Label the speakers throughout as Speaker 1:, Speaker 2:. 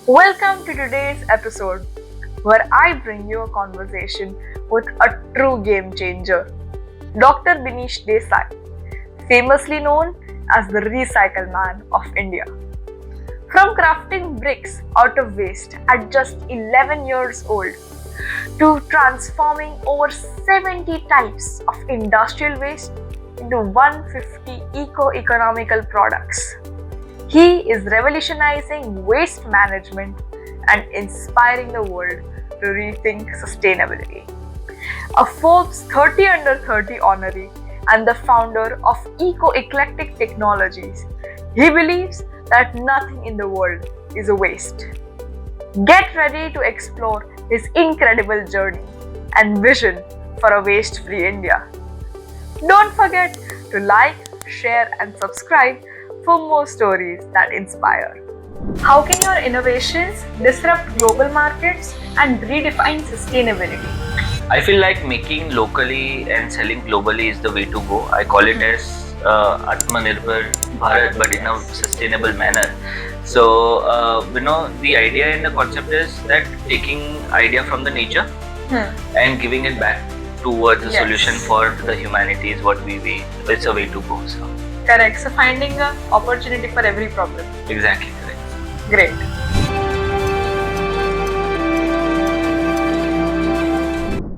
Speaker 1: Welcome to today's episode, where I bring you a conversation with a true game changer, Dr. Binish Desai, famously known as the Recycle Man of India. From crafting bricks out of waste at just 11 years old to transforming over 70 types of industrial waste into 150 eco-economical products. He is revolutionizing waste management and inspiring the world to rethink sustainability. A Forbes 30 under 30 honoree and the founder of Eco Eclectic Technologies, he believes that nothing in the world is a waste. Get ready to explore his incredible journey and vision for a waste free India. Don't forget to like, share, and subscribe for more stories that inspire. How can your innovations disrupt global markets and redefine sustainability?
Speaker 2: I feel like making locally and selling globally is the way to go. I call it as Atmanirbhar Bharat, but in a sustainable manner. So, the idea and the concept is that taking idea from the nature and giving it back towards a solution for the humanity is what it's a way to go. So.
Speaker 1: Correct. So finding an opportunity for every problem.
Speaker 2: Exactly correct.
Speaker 1: Great.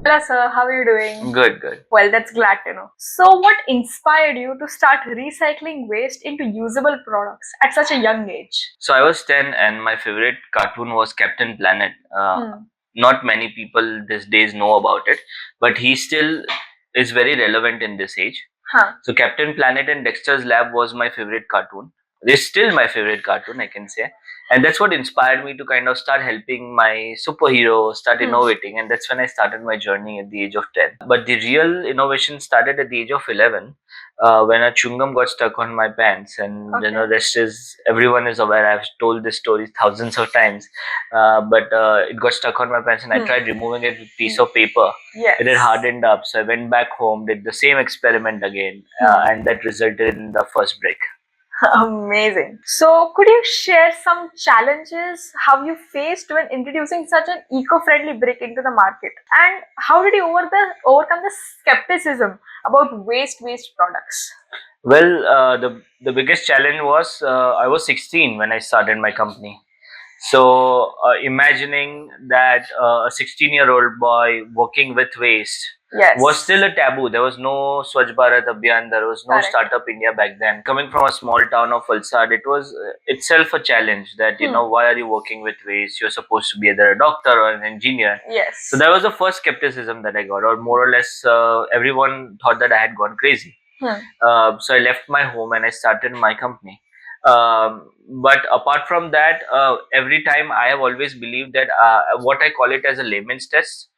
Speaker 1: Hello sir, how are you doing?
Speaker 2: Good.
Speaker 1: Well, that's glad to know. So what inspired you to start recycling waste into usable products at such a young age?
Speaker 2: So I was 10 and my favorite cartoon was Captain Planet. Not many people these days know about it, but he still is very relevant in this age. So Captain Planet and Dexter's Lab was my favorite cartoon. It's still my favorite cartoon, I can say. And that's what inspired me to kind of start helping my superhero, start innovating. And that's when I started my journey at the age of 10. But the real innovation started at the age of 11 when a chewing gum got stuck on my pants. And, rest is, everyone is aware. I've told this story thousands of times. But it got stuck on my pants and I tried removing it with a piece of paper.
Speaker 1: Yes.
Speaker 2: It had hardened up. So I went back home, did the same experiment again. And that resulted in the first brick.
Speaker 1: Amazing. So could you share some challenges how you faced when introducing such an eco-friendly brick into the market? And how did you overcome the skepticism about waste products?
Speaker 2: Well, the biggest challenge was I was 16 when I started my company. So imagining that a 16-year-old boy working with waste was still a taboo. There was no Swachh Bharat Abhiyan, there was no Startup India back then. Coming from a small town of Valsad, it was itself a challenge that, why are you working with waste? You're supposed to be either a doctor or an engineer.
Speaker 1: Yes.
Speaker 2: So that was the first skepticism that I got, or more or less everyone thought that I had gone crazy. So I left my home and I started my company. But apart from that, every time I have always believed that what I call it as a layman's test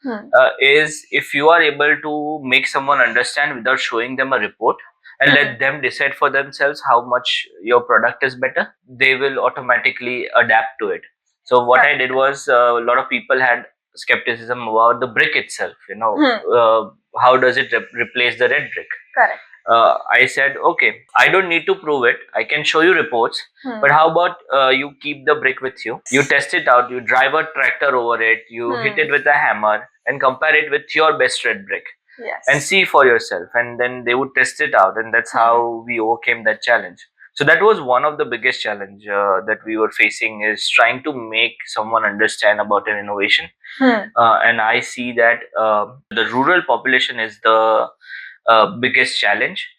Speaker 2: is if you are able to make someone understand without showing them a report and let them decide for themselves how much your product is better, they will automatically adapt to it. So what I did was a lot of people had skepticism about the brick itself. How does it replace the red brick?
Speaker 1: Correct.
Speaker 2: I said, okay, I don't need to prove it. I can show you reports. But how about you keep the brick with you? You test it out. You drive a tractor over it. You hit it with a hammer and compare it with your best red brick.
Speaker 1: Yes.
Speaker 2: And see for yourself. And then they would test it out. And that's how we overcame that challenge. So that was one of the biggest challenge that we were facing, is trying to make someone understand about an innovation. And I see that the rural population is the biggest challenge.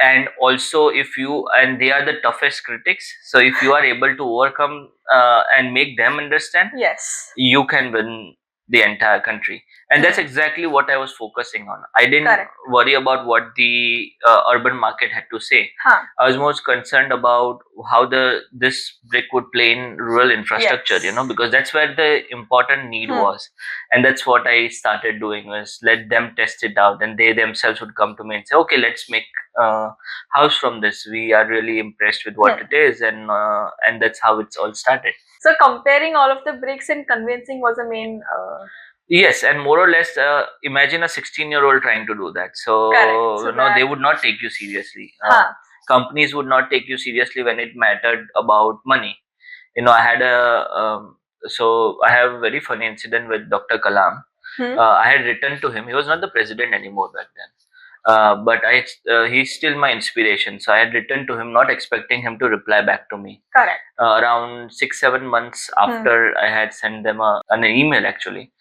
Speaker 2: And also and they are the toughest critics. So if you are able to overcome and make them understand,
Speaker 1: yes,
Speaker 2: you can win the entire country. And that's exactly what I was focusing on. I didn't worry about what the urban market had to say. I was most concerned about how this brick would play in rural infrastructure, because that's where the important need was. And that's what I started doing, was let them test it out, and they themselves would come to me and say, okay, let's make house from this. We are really impressed with what it is, and that's how it's all started.
Speaker 1: So comparing all of the bricks and convincing was the main
Speaker 2: Yes, and more or less, imagine a 16-year-old trying to do that. So, they would not take you seriously. Companies would not take you seriously when it mattered about money. I had so I have a very funny incident with Dr. Kalam. I had written to him. He was not the president anymore back then. But he's still my inspiration. So I had written to him, not expecting him to reply back to me.
Speaker 1: Correct.
Speaker 2: Around 6-7 months after I had sent them an email, actually,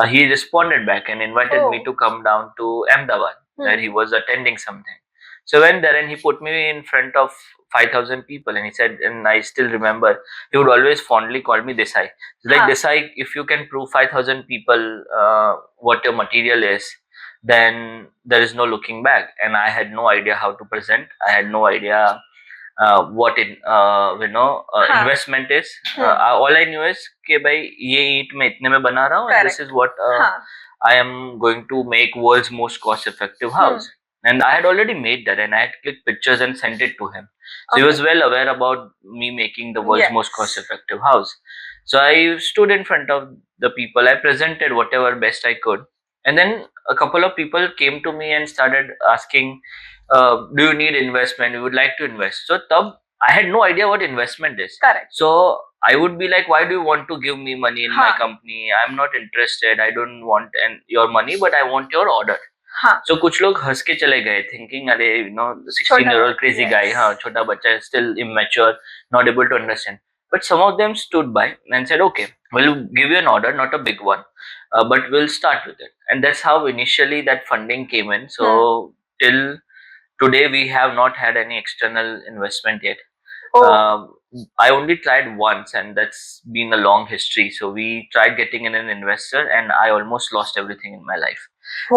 Speaker 2: he responded back and invited me to come down to Ahmedabad, where he was attending something. So I went there and he put me in front of 5,000 people, and he said, and I still remember, he would always fondly call me Desai. Like, Desai, if you can prove 5,000 people what your material is, then there is no looking back. And I had no idea how to present. I had no idea what investment is. All I knew is कि भाई ये ईंट मैं इतने में बना रहा हूँ, and this is what I am going to make world's most cost effective house. And I had already made that, and I had clicked pictures and sent it to him. So he was well aware about me making the world's most cost effective house. So I stood in front of the people. I presented whatever best I could. And then a couple of people came to me and started asking, do you need investment? We would like to invest. So I had no idea what investment is.
Speaker 1: Correct.
Speaker 2: So I would be like, why do you want to give me money in my company? I'm not interested. I don't want your money, but I want your order. So कुछ लोग हंस के चले गए, thinking, अरे 16-year-old crazy guy, छोटा बच्चा, still immature, not able to understand. But some of them stood by and said, okay, we'll give you an order, not a big one, but we'll start with it. And that's how initially that funding came in. So till today, we have not had any external investment yet. I only tried once, and that's been a long history. So we tried getting in an investor, and I almost lost everything in my life.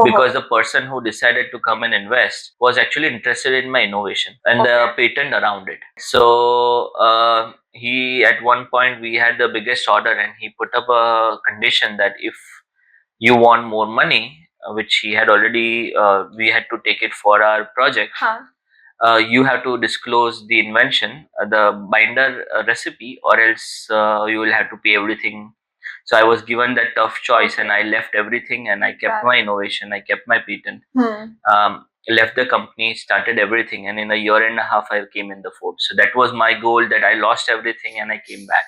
Speaker 2: Because the person who decided to come and invest was actually interested in my innovation and the patent around it. So he, at one point, we had the biggest order, and he put up a condition that if you want more money, which he had already, we had to take it for our project. You have to disclose the invention, the binder recipe, or else you will have to pay everything. So I was given that tough choice, and I left everything, and I kept my innovation, I kept my patent, left the company, started everything, and in a year and a half, I came in the Forbes. So that was my goal, that I lost everything and I came back.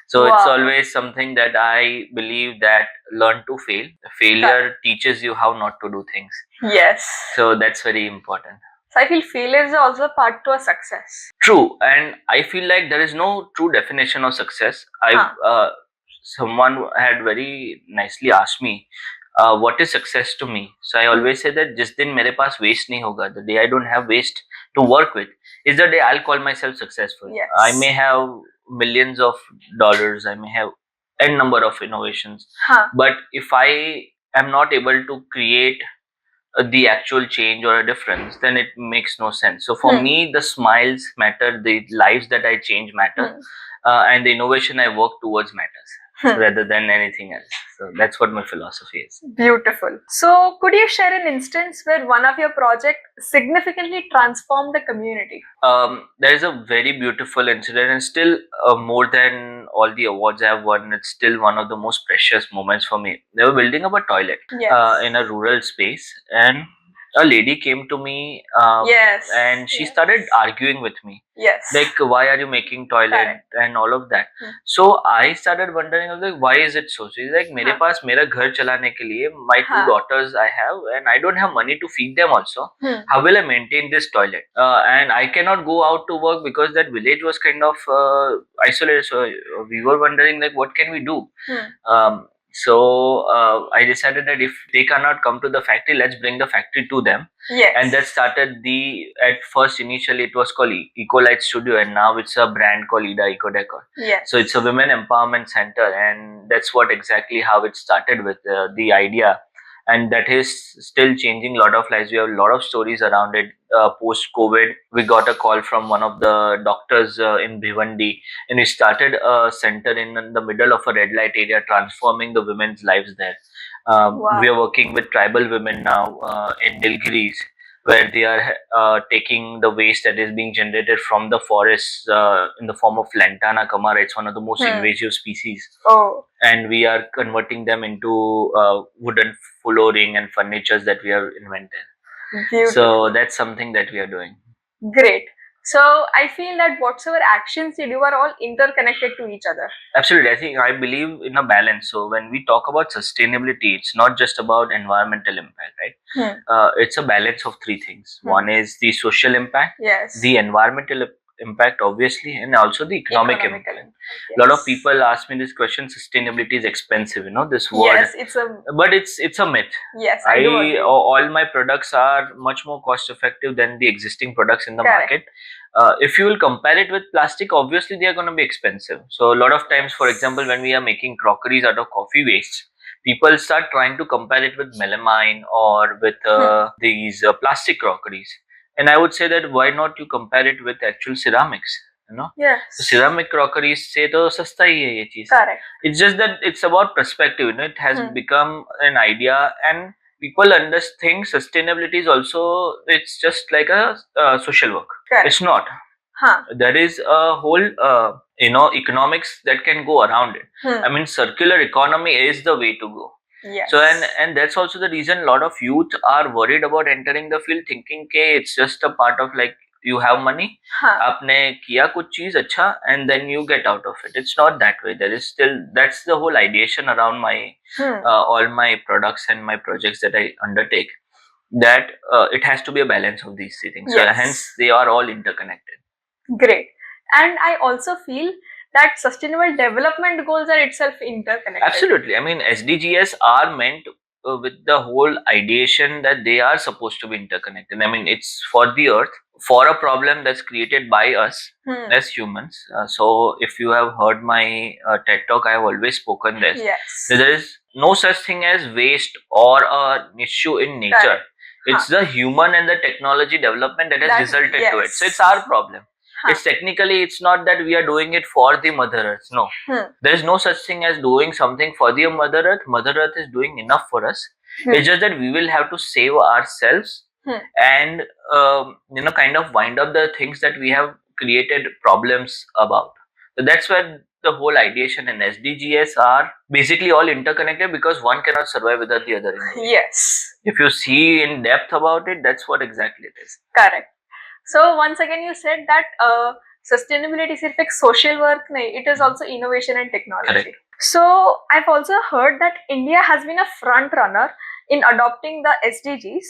Speaker 2: So it's always something that I believe, that learn to fail. Failure teaches you how not to do things.
Speaker 1: Yes.
Speaker 2: So that's very important.
Speaker 1: So I feel failure is also a part to a success.
Speaker 2: True, and I feel like there is no true definition of success. Someone had very nicely asked me, what is success to me? So I always say that जिस दिन मेरे पास waste नहीं होगा, the day I don't have waste to work with, is the day I'll call myself successful.
Speaker 1: Yes.
Speaker 2: I may have millions of dollars, I may have n number of innovations, but if I am not able to create the actual change or a difference, then it makes no sense. So for me, the smiles matter, the lives that I change matter, and the innovation I work towards matters rather than anything else. So that's what my philosophy is.
Speaker 1: Beautiful. So could you share an instance where one of your projects significantly transformed the community?
Speaker 2: There is a very beautiful incident, and still more than all the awards I have won, it's still one of the most precious moments for me. They were building up a toilet in a rural space, and a lady came to me and she started arguing with me. Like, why are you making toilet and all of that. So I started wondering, I was like, why is it so? She's like, मेरे पास मेरा घर चलाने के लिए, my 2 daughters I have, and I don't have money to feed them also. How will I maintain this toilet? And I cannot go out to work because that village was kind of isolated. So we were wondering, like, what can we do? So I decided that if they cannot come to the factory, let's bring the factory to them. And that started at first, initially it was called Ecolite Studio, and now it's a brand called Eco Decor. So it's a women empowerment center, and that's what exactly how it started with the idea. And that is still changing a lot of lives. We have a lot of stories around it. Post-COVID, we got a call from one of the doctors in Bhiwandi, and we started a center in the middle of a red light area, transforming the women's lives there. We are working with tribal women now in Nilgiris, where they are taking the waste that is being generated from the forests in the form of Lantana camara. It's one of the most invasive species. And we are converting them into wooden flooring and furnitures that we have invented. So that's something that we are doing.
Speaker 1: Great. So I feel that whatsoever actions you do are all interconnected to each other.
Speaker 2: Absolutely. I believe in a balance. So when we talk about sustainability, it's not just about environmental impact, right? It's a balance of three things. One is the social impact,
Speaker 1: Yes.
Speaker 2: the environmental impact, obviously, and also the economic impact.
Speaker 1: Yes.
Speaker 2: A lot of people ask me this question: sustainability is expensive, this word.
Speaker 1: Yes,
Speaker 2: but it's a myth.
Speaker 1: Yes, I do agree.
Speaker 2: All my products are much more cost effective than the existing products in the market. If you will compare it with plastic, obviously they are going to be expensive. So a lot of times, for example, when we are making crockeries out of coffee waste, people start trying to compare it with melamine or with these plastic crockeries. And I would say that why not you compare it with actual ceramics?
Speaker 1: Yes.
Speaker 2: So ceramic crockeries से तो सस्ता ही है ये चीज.
Speaker 1: Correct.
Speaker 2: It's just that it's about perspective. It has become an idea, and people understand sustainability is also, it's just like a social work. Correct. It's not. There is a whole economics that can go around it. I mean, circular economy is the way to go.
Speaker 1: Yes.
Speaker 2: So and that's also the reason a lot of youth are worried about entering the field, thinking okay, it's just a part of, like, you have money, आपने किया कुछ चीज अच्छा, and then you get out of it. It's not that way. There is still, that's the whole ideation around my all my products and my projects that I undertake, that it has to be a balance of these three things. Yes. So hence they are all interconnected.
Speaker 1: Great. And I also feel that sustainable development goals are itself interconnected.
Speaker 2: Absolutely. I mean, SDGs are meant with the whole ideation that they are supposed to be interconnected. I mean, it's for the earth, for a problem that's created by us as humans. So if you have heard my TED talk, I have always spoken this.
Speaker 1: Yes.
Speaker 2: There is no such thing as waste or an issue in nature. Correct. It's the human and the technology development that has resulted to it. So it's our problem. It's technically, it's not that we are doing it for the Mother Earth. No. There is no such thing as doing something for the Mother Earth. Mother Earth is doing enough for us. It's just that we will have to save ourselves and kind of wind up the things that we have created problems about. So that's where the whole ideation and SDGs are basically all interconnected, because one cannot survive without the other.
Speaker 1: Yes.
Speaker 2: If you see in depth about it, that's what exactly it is.
Speaker 1: Correct. So once again, you said that sustainability is सिर्फ एक social work नहीं, it is also innovation and technology.
Speaker 2: Correct.
Speaker 1: So I've also heard that India has been a front runner in adopting the SDGs.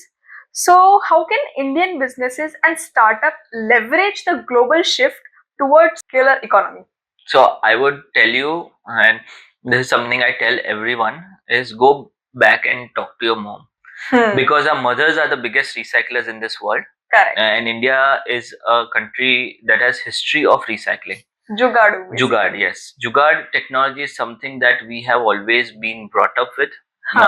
Speaker 1: So how can Indian businesses and startups leverage the global shift towards circular economy?
Speaker 2: So I would tell you, and this is something I tell everyone, is go back and talk to your mom. Because our mothers are the biggest recyclers in this world.
Speaker 1: Correct.
Speaker 2: And India is a country that has history of recycling.
Speaker 1: Jugaad,
Speaker 2: yes. Jugaad technology is something that we have always been brought up with.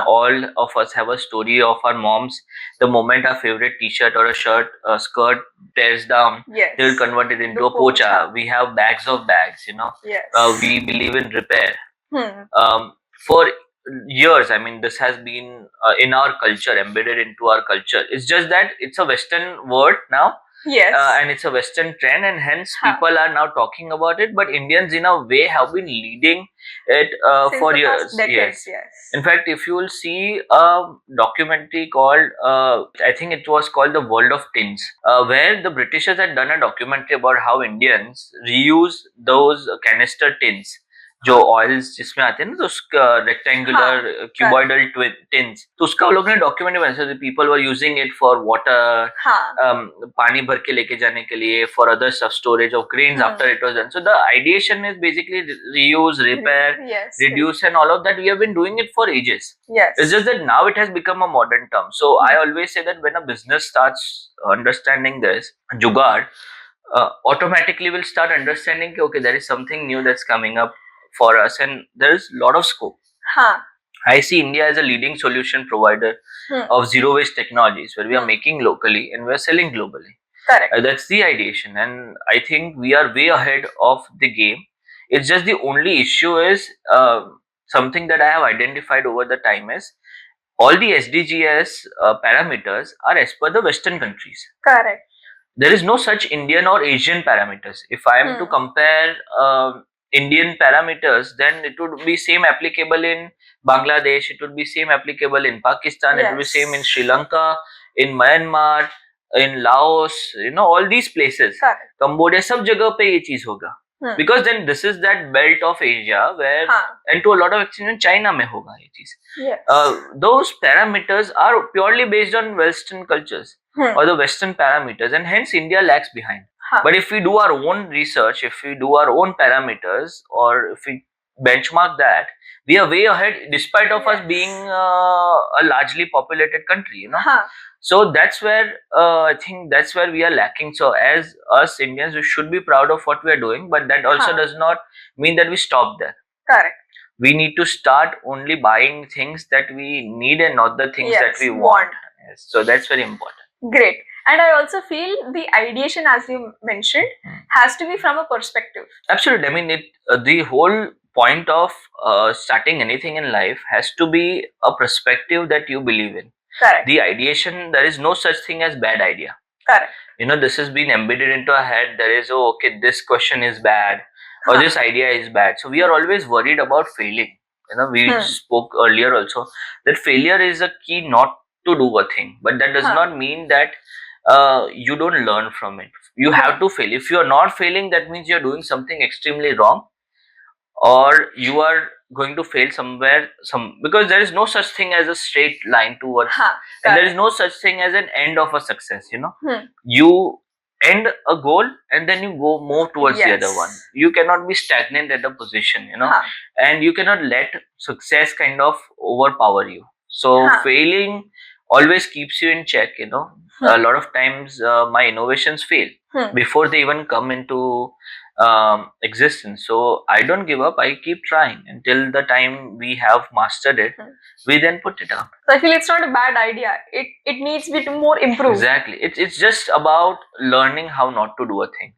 Speaker 2: All of us have a story of our moms. The moment our favorite t-shirt or a skirt tears down,
Speaker 1: yes,
Speaker 2: they will convert it into a pocha. We have bags of bags,
Speaker 1: Yes.
Speaker 2: We believe in repair. For years, I mean, this has been in our culture, embedded into our culture. It's just that it's a Western word now.
Speaker 1: Yes.
Speaker 2: And it's a Western trend, and hence people are now talking about it. But Indians, in a way, have been leading it for years.
Speaker 1: Decades, yes.
Speaker 2: In fact, if you will see a documentary called, I think it was called The World of Tins, where the Britishers had done a documentary about how Indians reuse those canister tins. जो oils जिसमें आते हैं ना, तो rectangular cuboidal tins, तो उसका वो लोग ने डॉक्यूमेंट्री बनाया. People were using it for water, पानी भर के लेके जाने के लिए, for other stuff, storage of grains after it was done. So the ideation is basically reuse, repair, reduce, and all of that. We have been doing it for ages.
Speaker 1: Yes.
Speaker 2: It's just that now it has become a modern term. So I always say that when a business starts understanding this jugaad, automatically will start understanding okay, there is something new that's coming up for us, and there is a lot of scope. I see India as a leading solution provider of zero waste technologies, where we are making locally and we are selling globally.
Speaker 1: Correct.
Speaker 2: That's the ideation, and I think we are way ahead of the game. It's just the only issue is something that I have identified over the time is all the SDGs parameters are as per the Western countries.
Speaker 1: Correct.
Speaker 2: There is no such Indian or Asian parameters. If I am to compare Indian parameters, then it would be same applicable in Bangladesh, it would be same applicable in Pakistan, it would be same in Sri Lanka, in Myanmar, in Laos, all these places, Cambodia, सब जगह पे ये चीज होगा. Because then this is that belt of Asia where, and to a lot of extent, China में होगा ये चीज. Those parameters are purely based on Western cultures or the Western parameters, and hence India lags behind. But if we do our own research, if we do our own parameters, or if we benchmark that, we are way ahead despite of us being a largely populated country, So that's where I think that's where we are lacking. So as us Indians, we should be proud of what we are doing, but that also does not mean that we stop there.
Speaker 1: Correct.
Speaker 2: We need to start only buying things that we need and not the things that we want. Yes. So that's very important.
Speaker 1: Great. And I also feel the ideation, as you mentioned, has to be from a perspective.
Speaker 2: Absolutely. I mean, the whole point of starting anything in life has to be a perspective that you believe in.
Speaker 1: Correct.
Speaker 2: The ideation, there is no such thing as bad idea.
Speaker 1: Correct.
Speaker 2: This has been embedded into our head. There is, okay, this question is bad, or this idea is bad. So we are always worried about failing. We spoke earlier also that failure is a key not to do a thing, but that does not mean that you don't learn from it. You have to fail. If you are not failing, that means you are doing something extremely wrong, or you are going to fail somewhere, because there is no such thing as a straight line towards, and there is no such thing as an end of a success. You end a goal and then you go move towards the other one. You cannot be stagnant at a position, and you cannot let success kind of overpower you. So failing always keeps you in check. A lot of times my innovations fail before they even come into existence. So I don't give up. I keep trying until the time we have mastered it. We then put it up.
Speaker 1: So I feel it's not a bad idea. It needs to be more improved.
Speaker 2: Exactly. It's just about learning how not to do a thing.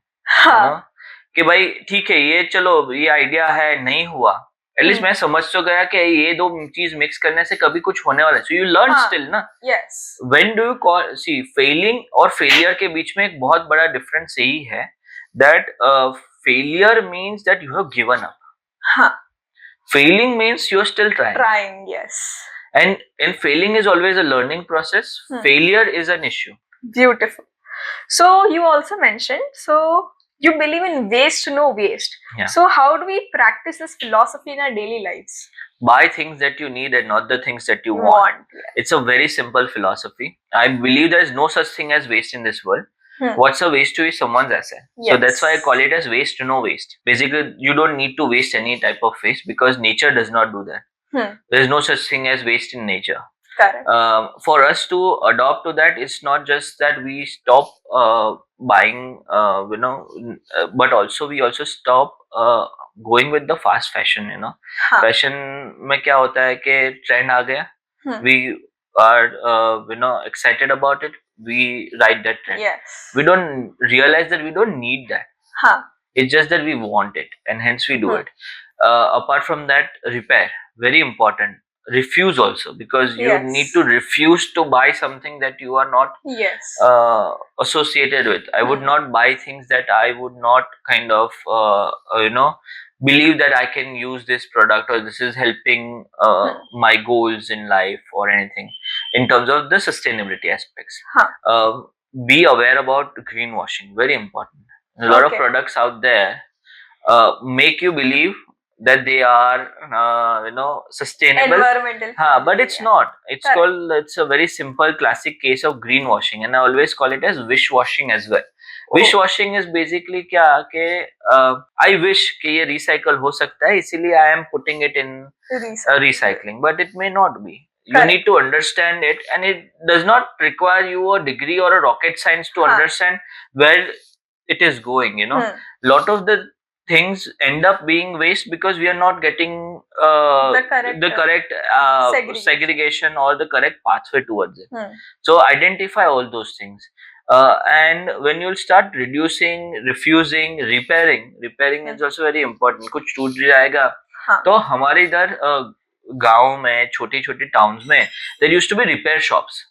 Speaker 2: कि भाई ठीक है, ये चलो ये idea है, नहीं हुआ, एटलीस्ट मैं समझ तो गया कि ये दो चीज मिक्स करने से कभी कुछ होने वाला है. सो यू लर्न स्टिल ना.
Speaker 1: Yes.
Speaker 2: When do you call, see, failing और फेलियर के बीच में एक बहुत बड़ा डिफरेंस यही है that failure means that you have given up. Failing means you're still trying.
Speaker 1: Yes.
Speaker 2: And failing is always a learning process. Failure is an issue.
Speaker 1: Beautiful. So you also mentioned, so you believe in waste to no waste. So how do we practice this philosophy in our daily lives?
Speaker 2: Buy things that you need and not the things that you want. It's a very simple philosophy. I believe there is no such thing as waste in this world. What's a waste to is someone's asset. So that's why I call it as waste to no waste. Basically, you don't need to waste any type of waste because nature does not do that. There is no such thing as waste in nature.
Speaker 1: Correct.
Speaker 2: For us to adopt to that, it's not just that we stop buying, but also we also stop going with the fast fashion. Fashion में क्या होता है कि trend आ गया, we are excited about it, we ride that trend. We don't realize that we don't need that. It's just that we want it and hence we do it. Apart from that, repair, very important. Refuse also, because you need to refuse to buy something that you are not associated with. I would not buy things that I would not kind of believe that I can use this product or this is helping my goals in life or anything in terms of the sustainability aspects. Be aware about greenwashing, very important. A lot of products out there make you believe that they are sustainable,
Speaker 1: environmental,
Speaker 2: but it's not. It's called, it's a very simple classic case of greenwashing, and I always call it as wish washing as well. Wish washing is basically क्या कि I wish कि ये recycle हो सकता है, इसीलिए I am putting it in recycling, but it may not be. You need to understand it, and it does not require you a degree or a rocket science to understand where it is going. Lot of the things end up being waste because we are not getting the correct segregation or the correct pathway towards it. So identify all those things, and when you'll start reducing, refusing, repairing is also very important. कुछ टूट जाएगा तो हमारे इधर गांव में, छोटी छोटी टाउन्स में, there used to be repair shops.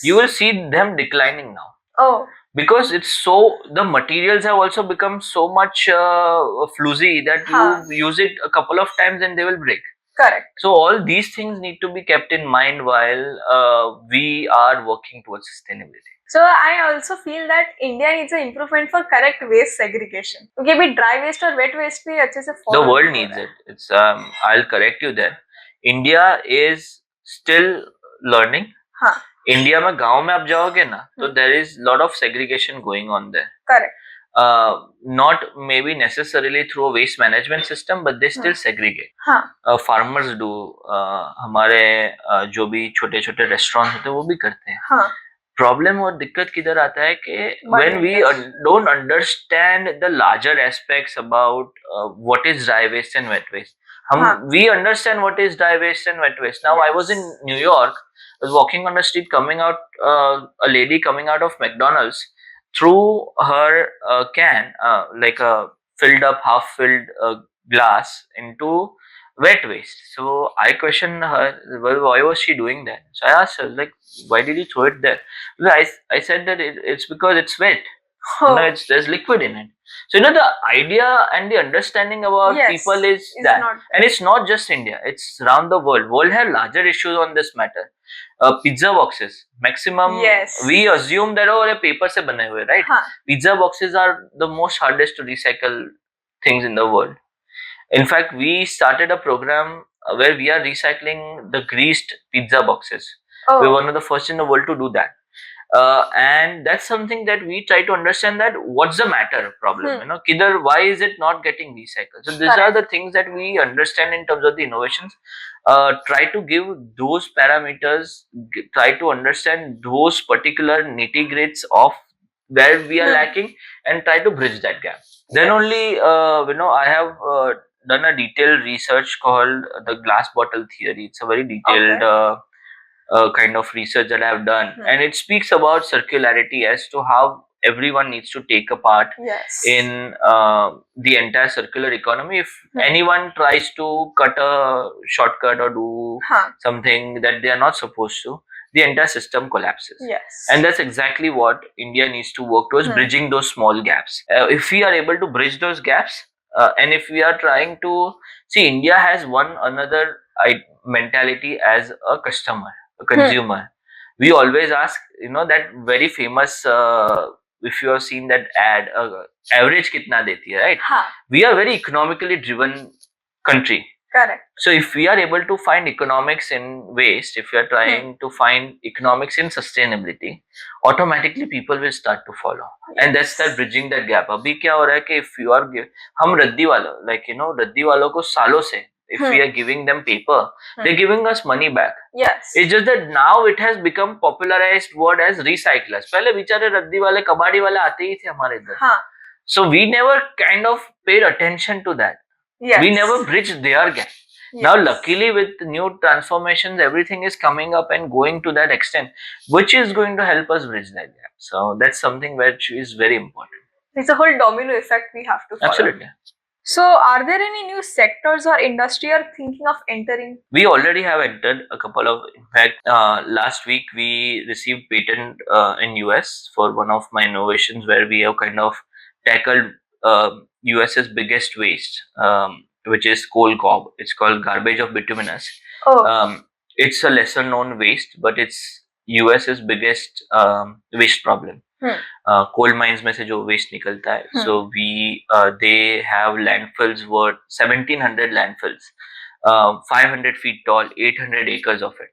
Speaker 2: You will see them declining now. Because it's so, the materials have also become so much flimsy that you use it a couple of times and they will break.
Speaker 1: Correct.
Speaker 2: So all these things need to be kept in mind while we are working towards sustainability.
Speaker 1: So I also feel that India needs an improvement for correct waste segregation. Okay, be dry waste or wet waste भी अच्छे से
Speaker 2: The
Speaker 1: follow
Speaker 2: world
Speaker 1: नहीं हो
Speaker 2: needs
Speaker 1: रहा है.
Speaker 2: it. It's I'll correct you there. India is still learning.
Speaker 1: हाँ.
Speaker 2: India में गांव में आप जाओगे ना तो there is lot of segregation going on there.
Speaker 1: Correct.
Speaker 2: Not maybe necessarily through a waste management system, but they still segregate.
Speaker 1: हाँ.
Speaker 2: Farmers do. हमारे जो भी छोटे छोटे रेस्टोरेंट होते हैं वो भी करते हैं.
Speaker 1: हाँ.
Speaker 2: प्रॉब्लम और दिक्कत किधर आता है कि when we don't understand the larger aspects about what is dry waste and wet waste. We understand what is dry waste and wet waste. Now I was in New York, I was walking on the street, coming out, a lady coming out of McDonald's threw her can, like a filled up, half filled glass into wet waste. So I questioned her, well, why was she doing that? So I asked her, like, why did you throw it there? I said that it's because it's wet. There's liquid in it. So the idea and the understanding about people is that, and it's not just India, it's around the world. World have larger issues on this matter. Pizza boxes, maximum, we assume that paper se bane hue, right? Pizza boxes are the most hardest to recycle things in the world. In fact, we started a program where we are recycling the greased pizza boxes. We're one of the first in the world to do that. And that's something that we try to understand, that what's the matter problem, kidhar, why is it not getting recycled? So these are the things that we understand in terms of the innovations. Try to give those parameters, try to understand those particular nitty-gritties of where we are lacking and try to bridge that gap. Then only I have done a detailed research called the glass bottle theory. It's a very detailed kind of research that I have done, and it speaks about circularity as to how everyone needs to take a part in the entire circular economy. If anyone tries to cut a shortcut or do something that they are not supposed to, the entire system collapses. And that's exactly what India needs to work towards, bridging those small gaps. If we are able to bridge those gaps, and if we are trying to see, India has one another mentality as a customer, a consumer. We always ask, that very famous, if you have seen that ad, average kitna deti hai, right? We are very economically driven country.
Speaker 1: Correct.
Speaker 2: So if we are able to find economics in waste, if we are trying to find economics in sustainability, automatically people will start to follow. And that's that bridging that gap. Abhi kya ho raha hai ki if you are hum raddi walo, like raddi walo ko salo se, if we are giving them paper, they're giving us money back. It's just that now it has become popularized word as recyclers. Pehle bichare raddi wale, kabadi wale aate hi the hamare idhar. So we never kind of paid attention to that. We never bridged their gap. Now luckily with new transformations, everything is coming up and going to that extent, which is going to help us bridge that gap. So that's something which is very important.
Speaker 1: It's a whole domino effect we have to follow.
Speaker 2: Absolutely.
Speaker 1: So are there any new sectors or industry you're thinking of entering?
Speaker 2: We already have entered a couple of, in fact, last week we received patent in US for one of my innovations where we have kind of tackled US's biggest waste, which is coal cob. It's called garbage of bituminous. It's a lesser known waste, but it's US's biggest waste problem. Coal mines में से जो waste निकलता है, so they have landfills worth 1700 landfills, 500 feet tall, 800 acres of it,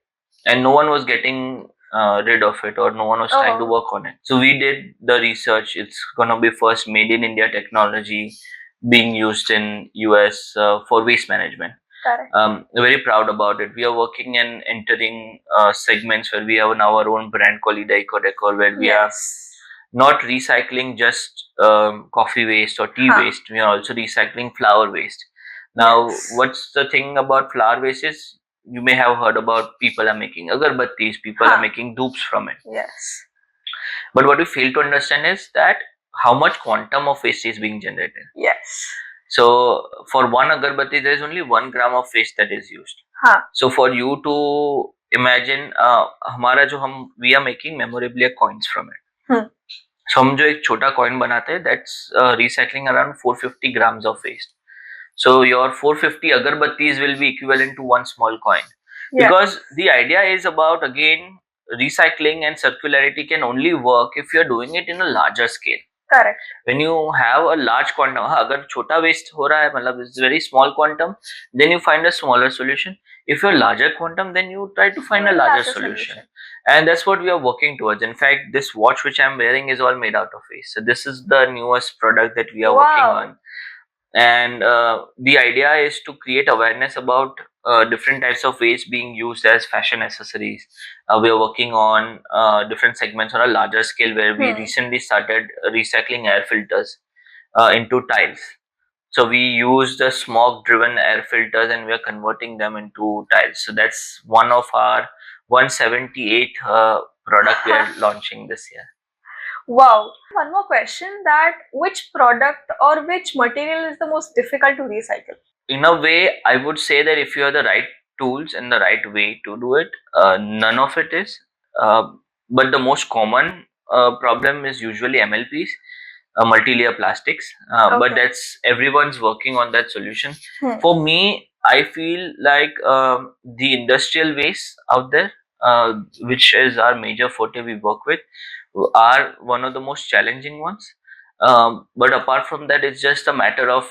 Speaker 2: and no one was getting rid of it, or no one was trying to work on it. So we did the research. It's gonna be first made in India technology being used in US for waste management. Very proud about it. We are working and entering segments where we have now our own brand called Eco Eclectic, where we are not recycling just coffee waste or tea waste. We are also recycling flower waste. Now, what's the thing about flower waste is, you may have heard about people are making agarbattis, people are making dupes from it. But what we fail to understand is that how much quantum of waste is being generated. So for one agarbatti, there is only 1 gram of waste that is used. So for you to imagine, we are making memorabilia coins from it. So हम जो एक छोटा coin बनाते हैं, that's recycling around 450 grams of waste. So your 450 agarbattis will be equivalent to one small coin. Because the idea is about, again, recycling and circularity can only work if you're doing it in a larger scale.
Speaker 1: Correct.
Speaker 2: When you have a large quantum, agar chota waste ho raha hai, matlab it's very small quantum, then you find a smaller solution. If you're larger quantum, then you try to find a larger solution. And that's what we are working towards. In fact, this watch which I'm wearing is all made out of waste. So this is the newest product that we are working on. And the idea is to create awareness about different types of waste being used as fashion accessories. We are working on different segments on a larger scale, where we recently started recycling air filters into tiles. So we use the smog driven air filters and we are converting them into tiles. So that's one of our 178 product we are launching this year.
Speaker 1: Wow. One more question, that which product or which material is the most difficult to recycle?
Speaker 2: In a way, I would say that if you have the right tools and the right way to do it, none of it is. But the most common problem is usually MLPs, multi-layer plastics. But that's, everyone's working on that solution. For me, I feel like the industrial waste out there, which is our major forte we work with, are one of the most challenging ones. But apart from that, it's just a matter of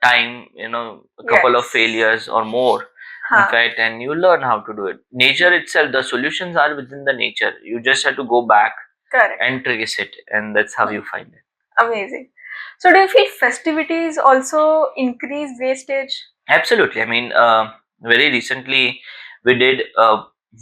Speaker 2: time, a couple of failures or more. In fact, and you learn how to do it. Nature itself, the solutions are within the nature. You just have to go back and trace it, and that's how you find it.
Speaker 1: Amazing. So do you feel festivities also increase wastage?
Speaker 2: Absolutely. I mean, very recently we did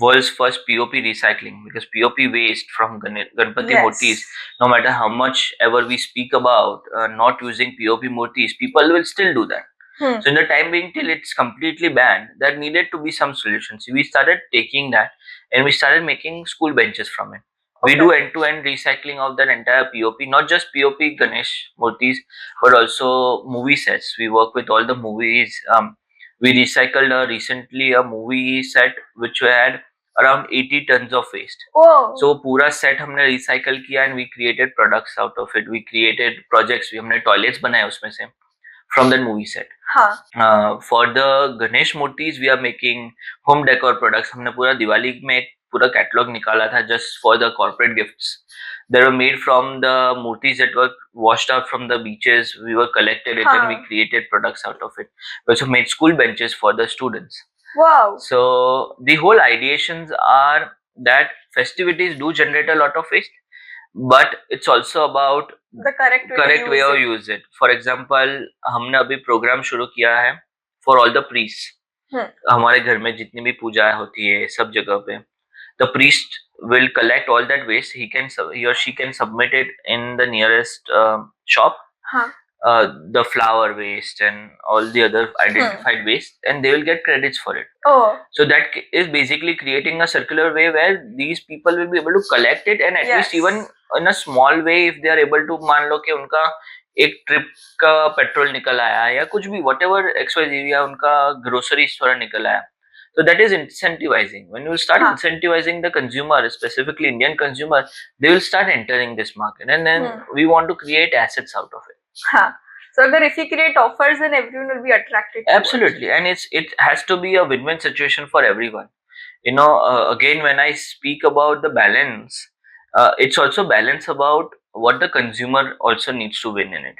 Speaker 2: world's first POP recycling, because POP waste from Ganpati murtis, no matter how much ever we speak about not using POP murtis, people will still do that. So in the time being, till it's completely banned, there needed to be some solutions. We started taking that and we started making school benches from it. We do end-to-end recycling of that entire POP, not just POP Ganesh murtis, but also movie sets. We work with all the movies. We recycled recently a movie set which had around 80 tons of waste. So पूरा set हमने recycle किया and we created products out of it. We created projects. हमने toilets बनाए उसमें से from that movie set. For the Ganesh murtis, we are making home decor products. हमने पूरा दिवाली में पूरा catalog निकाला था just for the corporate gifts. They were made from the murtis that were washed out from the beaches. We were collected it and we created products out of it. We also made school benches for the students.
Speaker 1: Wow.
Speaker 2: So the whole ideations are that festivities do generate a lot of waste, but it's also about
Speaker 1: the correct
Speaker 2: way of use it. For example, हमने अभी program शुरू किया है for all the priests. हमारे घर में जितनी भी पूजा होती है सब जगह पे, the priest will collect all that waste. He or she can submit it in the nearest shop. The flower waste and all the other identified waste, and they will get credits for it. So that is basically creating a circular way where these people will be able to collect it, and at least even in a small way, if they are able to, मान लो कि उनका एक trip का petrol निकल आया या कुछ भी whatever XYZ या उनका ग्रोसरीज थोड़ा निकल आया, so that is incentivizing. When you start incentivizing the consumer, specifically Indian consumer, they will start entering this market, and then we want to create assets out of it.
Speaker 1: So if you create offers, then everyone will be attracted.
Speaker 2: Absolutely, and it has to be a win-win situation for everyone. Again, when I speak about the balance, it's also balance about what the consumer also needs to win in it.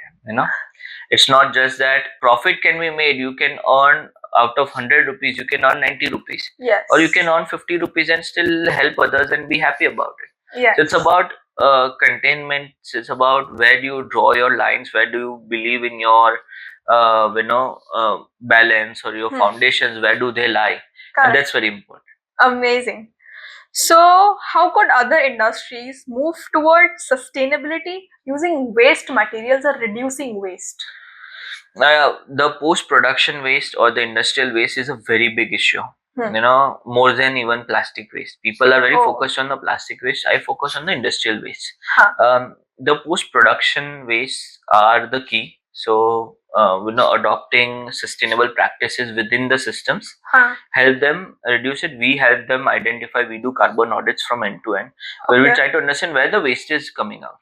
Speaker 2: It's not just that profit can be made. You can earn out of 100 rupees, you can earn 90 rupees.
Speaker 1: Yes.
Speaker 2: Or you can earn 50 rupees and still help others and be happy about it.
Speaker 1: Yes.
Speaker 2: So it's about containment. It's about where do you draw your lines, where do you believe in your balance or your foundations, where do they lie? And that's very important.
Speaker 1: Amazing. So how could other industries move towards sustainability using waste materials or reducing waste?
Speaker 2: The post-production waste or the industrial waste is a very big issue. More than even plastic waste. People are very focused on the plastic waste. I focus on the industrial waste. The post-production waste are the key. So, adopting sustainable practices within the systems, help them reduce it. We help them identify. We do carbon audits from end to end, where we try to understand where the waste is coming out.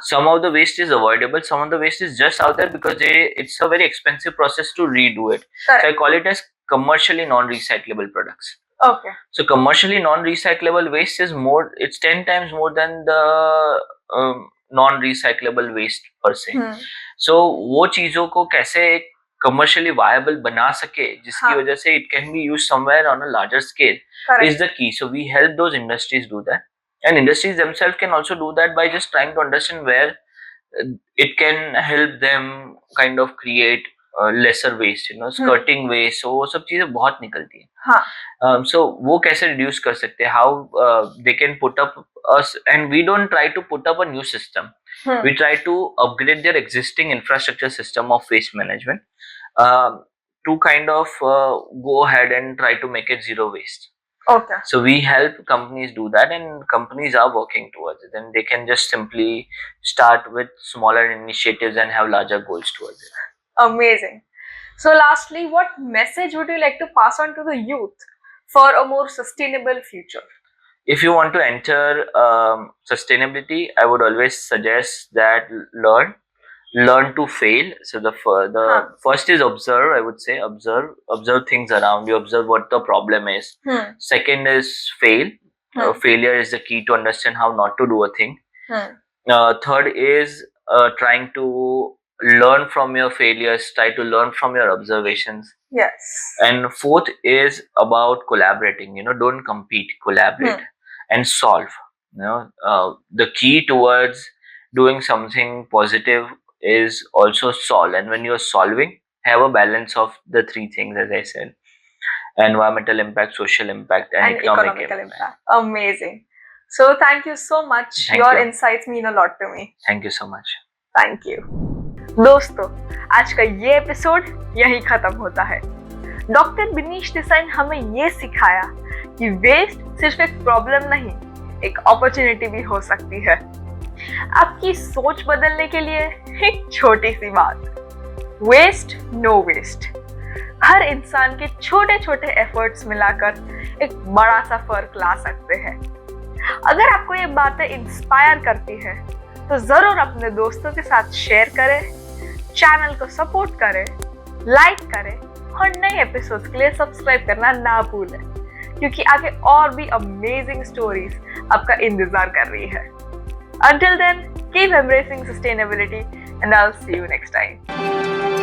Speaker 2: Some of the waste is avoidable, some of the waste is just out there because it's a very expensive process to redo it.
Speaker 1: Correct.
Speaker 2: So I call it as commercially non-recyclable products.
Speaker 1: Okay.
Speaker 2: So commercially non-recyclable waste is more, it's 10 times more than the non-recyclable waste per se. So वो चीजों को कैसे commercially viable बना सके जिसकी वजह से it can be used somewhere on a larger scale. Correct. Is the key. So we help those industries do that, and industries themselves can also do that by just trying to understand where it can help them kind of create lesser waste, skirting waste. So वो सब चीजें बहुत निकलती है. So वो कैसे reduce कर सकते हैं, how they can put up us, and we don't try to put up a new system. We try to upgrade their existing infrastructure system of waste management to kind of go ahead and try to make it zero waste.
Speaker 1: Okay.
Speaker 2: So we help companies do that, and companies are working towards it, and they can just simply start with smaller initiatives and have larger goals towards it.
Speaker 1: Amazing. So lastly, what message would you like to pass on to the youth for a more sustainable future?
Speaker 2: If you want to enter sustainability, I would always suggest that learn to fail. So the first is observe. I would say observe things around you, observe what the problem is. Second is fail. Failure is the key to understand how not to do a thing. Third is trying to learn from your failures, try to learn from your observations.
Speaker 1: Yes.
Speaker 2: And fourth is about collaborating. Don't compete, collaborate and solve. The key towards doing something positive is also solve, and when you're solving, have a balance of the three things, as I said: environmental impact, social impact, and economical impact.
Speaker 1: Amazing. So thank you so much. Your insights mean a lot to me.
Speaker 2: Thank you so much.
Speaker 1: Thank you. दोस्तों, आज का ये episode यही खत्म होता है. Doctor Binish Desai ने हमें ये सिखाया कि वेस्ट सिर्फ एक प्रॉब्लम नहीं, एक अपॉर्चुनिटी भी हो सकती है. आपकी सोच बदलने के लिए एक छोटी सी बात: वेस्ट नो वेस्ट. हर इंसान के छोटे छोटे एफर्ट्स मिलाकर एक बड़ा सा फर्क ला सकते हैं. अगर आपको ये बातें इंस्पायर करती है तो जरूर अपने दोस्तों के साथ शेयर करें, चैनल को सपोर्ट करें, लाइक करें और नए एपिसोड्स के लिए सब्सक्राइब करना ना भूलें, क्योंकि आगे और भी अमेजिंग स्टोरीज आपका इंतजार कर रही है. Until then, keep embracing sustainability and I'll see you next time.